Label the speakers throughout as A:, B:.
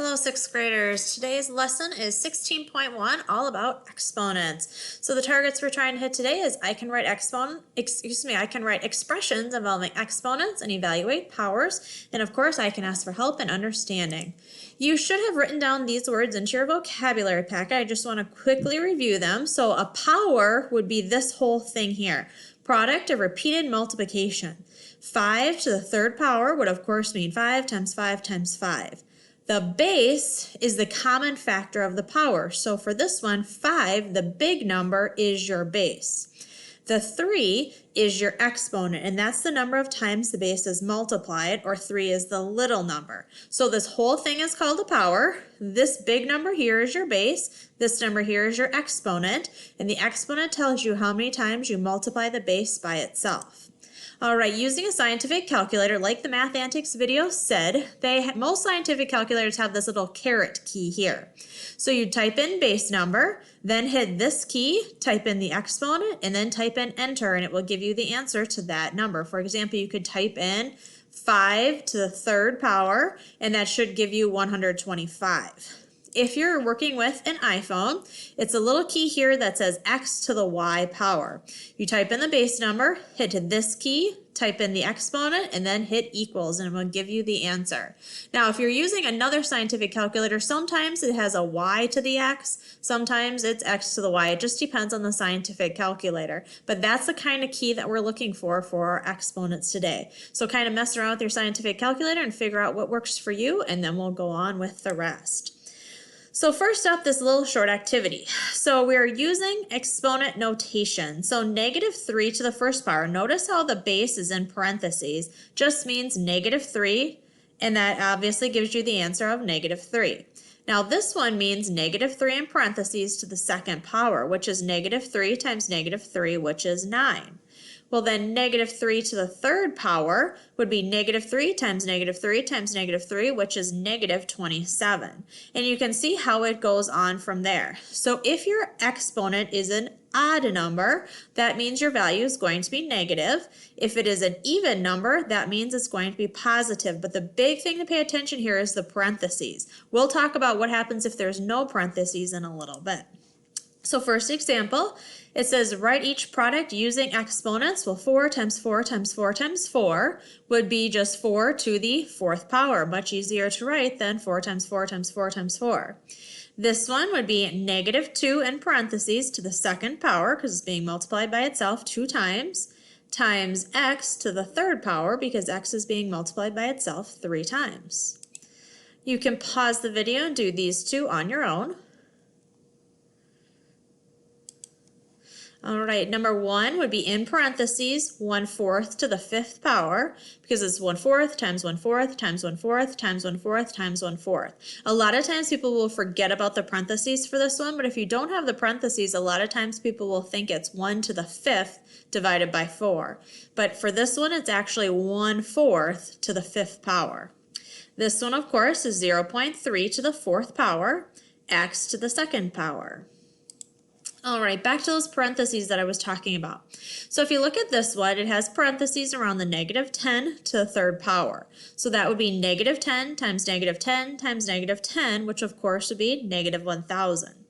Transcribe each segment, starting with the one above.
A: Hello, sixth graders. Today's lesson is 16.1, all about exponents. So the targets we're trying to hit today is I can write expressions involving exponents and evaluate powers. And of course, I can ask for help in understanding. You should have written down these words into your vocabulary packet. I just want to quickly review them. So a power would be this whole thing here. Product of repeated multiplication. 5 to the third power would of course mean 5 times 5 times 5. The base is the common factor of the power. So for this one, 5, the big number, is your base. The 3 is your exponent, and that's the number of times the base is multiplied, or 3 is the little number. So this whole thing is called a power. This big number here is your base. This number here is your exponent, and the exponent tells you how many times you multiply the base by itself. All right, using a scientific calculator, like the Math Antics video said, most scientific calculators have this little caret key here. So you type in base number, then hit this key, type in the exponent, and then type in enter, and it will give you the answer to that number. For example, you could type in 5 to the third power, and that should give you 125. If you're working with an iPhone, it's a little key here that says x to the y power. You type in the base number, hit this key, type in the exponent, and then hit equals, and it will give you the answer. Now, if you're using another scientific calculator, sometimes it has a y to the x, sometimes it's x to the y. It just depends on the scientific calculator. But that's the kind of key that we're looking for our exponents today. So kind of mess around with your scientific calculator and figure out what works for you, and then we'll go on with the rest. So first up, this little short activity. So we're using exponent notation. So -3 to the first power. Notice how the base is in parentheses. Just means -3, and that obviously gives you the answer of -3. Now this one means -3 in parentheses to the second power, which is -3 times -3, which is 9. Well, then -3 to the third power would be -3 times -3 times -3, which is -27. And you can see how it goes on from there. So if your exponent is an odd number, that means your value is going to be negative. If it is an even number, that means it's going to be positive. But the big thing to pay attention here is the parentheses. We'll talk about what happens if there's no parentheses in a little bit. So first example, it says write each product using exponents. Well, 4 times 4 times 4 times 4 would be just 4 to the fourth power. Much easier to write than 4 times 4 times 4 times 4. This one would be -2 in parentheses to the second power because it's being multiplied by itself 2 times x to the third power because x is being multiplied by itself 3 times. You can pause the video and do these two on your own. All right, number 1 would be in parentheses 1/4 to the fifth power because it's 1/4 times 1/4 times 1/4 times 1/4 times 1/4. A lot of times people will forget about the parentheses for this one, but if you don't have the parentheses, a lot of times people will think it's 1 to the fifth divided by 4. But for this one, it's actually 1/4 to the fifth power. This one, of course, is 0.3 to the fourth power, x to the second power. All right, back to those parentheses that I was talking about. So if you look at this one, it has parentheses around the -10 to the third power. So that would be -10 times -10 times -10, which of course would be -1000.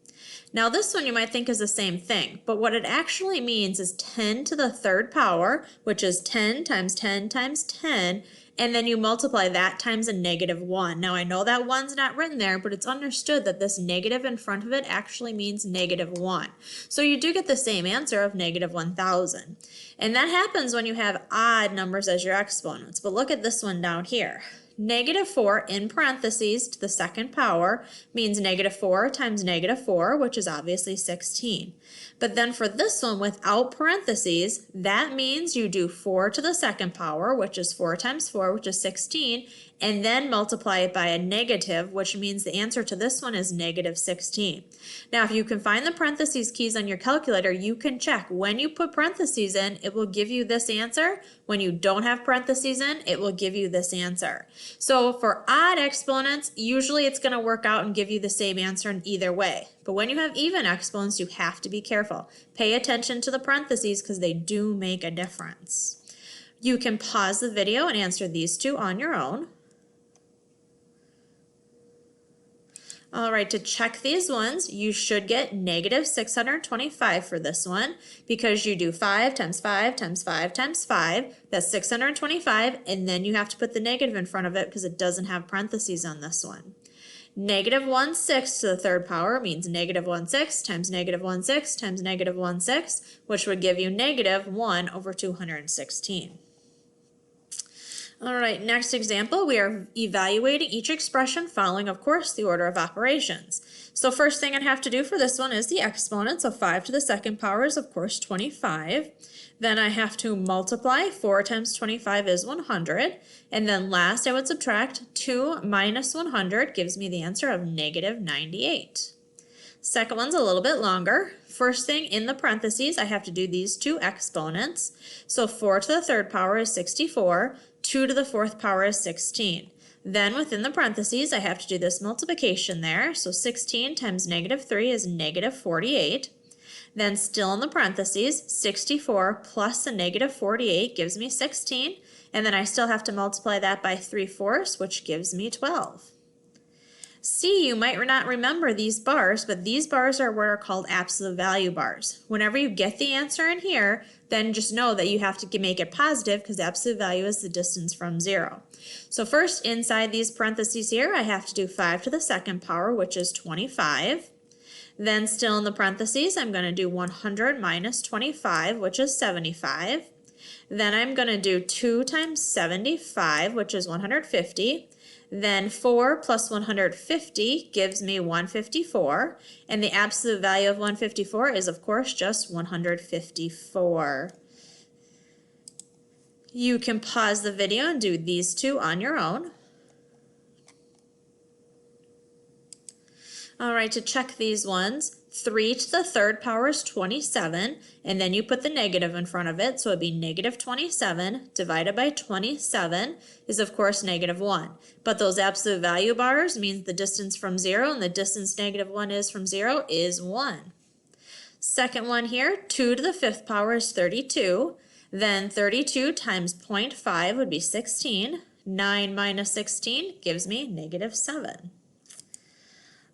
A: Now this one you might think is the same thing, but what it actually means is 10 to the third power, which is 10 times 10 times 10, and then you multiply that times a -1. Now I know that 1's not written there, but it's understood that this negative in front of it actually means -1. So you do get the same answer of -1000. And that happens when you have odd numbers as your exponents. But look at this one down here. -4 in parentheses to the second power means -4 times -4, which is obviously 16. But then for this one without parentheses, that means you do 4 to the second power, which is 4 times 4, which is 16, and then multiply it by a negative, which means the answer to this one is -16. Now, if you can find the parentheses keys on your calculator, you can check. When you put parentheses in, it will give you this answer. When you don't have parentheses in, it will give you this answer. So for odd exponents, usually it's going to work out and give you the same answer in either way. But when you have even exponents, you have to be careful. Pay attention to the parentheses because they do make a difference. You can pause the video and answer these two on your own. All right, to check these ones, you should get negative 625 for this one because you do 5 times 5 times 5 times 5. That's 625, and then you have to put the negative in front of it because it doesn't have parentheses on this one. Negative 1/6 to the third power means negative 1/6 times negative 1/6 times negative 1/6, which would give you negative 1 over 216. All right, next example, we are evaluating each expression following, of course, the order of operations. So first thing I have to do for this one is the exponent. So 5 to the second power is, of course, 25. Then I have to multiply. 4 times 25 is 100. And then last I would subtract. 2 minus 100 gives me the answer of negative 98. Second one's a little bit longer. First thing in the parentheses, I have to do these two exponents. So 4 to the third power is 64. 2 to the fourth power is 16. Then within the parentheses, I have to do this multiplication there. So 16 times negative 3 is negative 48. Then still in the parentheses, 64 plus a negative 48 gives me 16. And then I still have to multiply that by 3/4, which gives me 12. See, you might not remember these bars, but these bars are what are called absolute value bars. Whenever you get the answer in here, then just know that you have to make it positive because absolute value is the distance from 0. So first, inside these parentheses here, I have to do 5 to the second power, which is 25. Then still in the parentheses, I'm going to do 100 minus 25, which is 75. Then I'm going to do 2 times 75, which is 150. Then 4 plus 150 gives me 154, and the absolute value of 154 is, of course, just 154. You can pause the video and do these two on your own. All right, to check these ones, 3 to the third power is 27, and then you put the negative in front of it, so it'd be negative 27 divided by 27 is, of course, negative 1. But those absolute value bars means the distance from 0, and the distance negative 1 is from 0 is 1. Second one here, 2 to the fifth power is 32. Then 32 times 0.5 would be 16. 9 minus 16 gives me negative 7.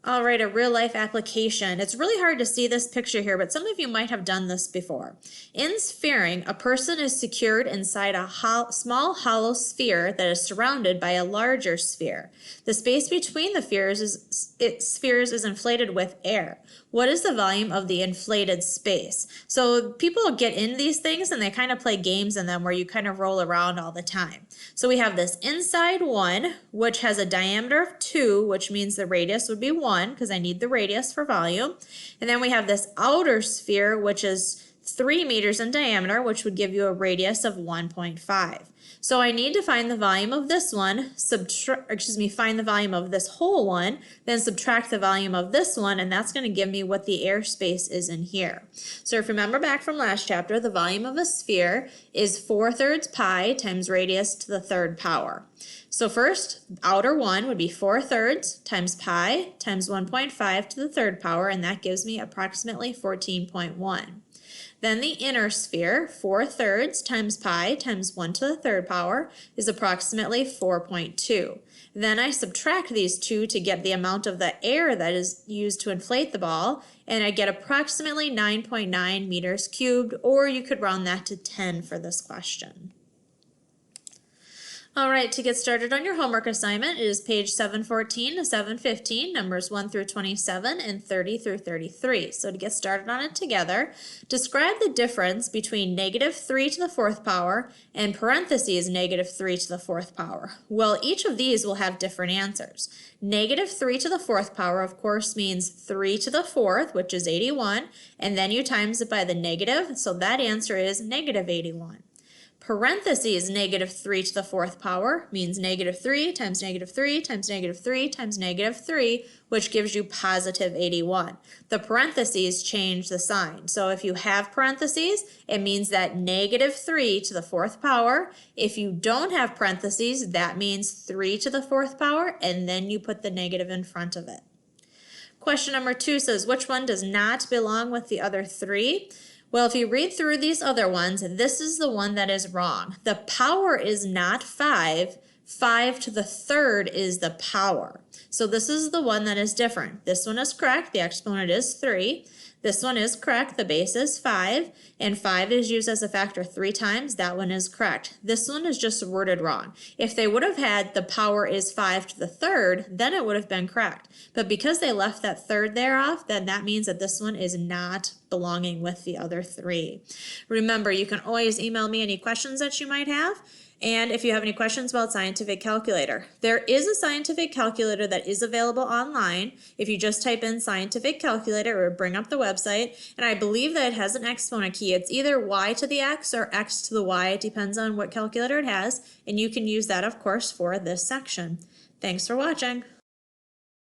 A: All right, a real life application. It's really hard to see this picture here, but some of you might have done this before. In sphering, a person is secured inside a small hollow sphere that is surrounded by a larger sphere. The space between the spheres is inflated with air. What is the volume of the inflated space? So people get in these things and they kind of play games in them where you kind of roll around all the time. So we have this inside one, which has a diameter of 2, which means the radius would be 1 because I need the radius for volume. And then we have this outer sphere, which is 3 meters in diameter, which would give you a radius of 1.5. So I need to find the volume of this one, find the volume of this whole one, then subtract the volume of this one, and that's going to give me what the airspace is in here. So if you remember back from last chapter, the volume of a sphere is 4/3 pi times radius to the third power. So first, outer one would be 4/3 times pi times 1.5 to the third power, and that gives me approximately 14.1. Then the inner sphere, 4/3 times pi times 1 to the third power, is approximately 4.2. Then I subtract these two to get the amount of the air that is used to inflate the ball, and I get approximately 9.9 meters cubed, or you could round that to 10 for this question. All right, to get started on your homework assignment, it is page 714 to 715, numbers 1 through 27 and 30 through 33. So to get started on it together, describe the difference between negative 3 to the fourth power and parentheses negative 3 to the fourth power. Well, each of these will have different answers. Negative 3 to the fourth power, of course, means 3 to the fourth, which is 81, and then you times it by the negative, so that answer is negative 81. Parentheses negative 3 to the fourth power means negative 3 times negative 3 times negative 3 times negative 3, which gives you positive 81. The parentheses change the sign. So if you have parentheses, it means that negative 3 to the fourth power. If you don't have parentheses, that means 3 to the fourth power, and then you put the negative in front of it. Question number 2 says, which one does not belong with the other three? Well, if you read through these other ones, this is the one that is wrong. The power is not 5, 5 to the third is the power. So this is the one that is different. This one is correct. The exponent is 3. This one is correct. The base is 5. And 5 is used as a factor 3 times. That one is correct. This one is just worded wrong. If they would have had the power is 5 to the third, then it would have been correct. But because they left that third there off, then that means that this one is not belonging with the other 3. Remember, you can always email me any questions that you might have. And if you have any questions about scientific calculator, there is a scientific calculator that is available online. If you just type in scientific calculator, it will bring up the website. And I believe that it has an exponent key. It's either y to the x or x to the y. It depends on what calculator it has. And you can use that, of course, for this section. Thanks for watching.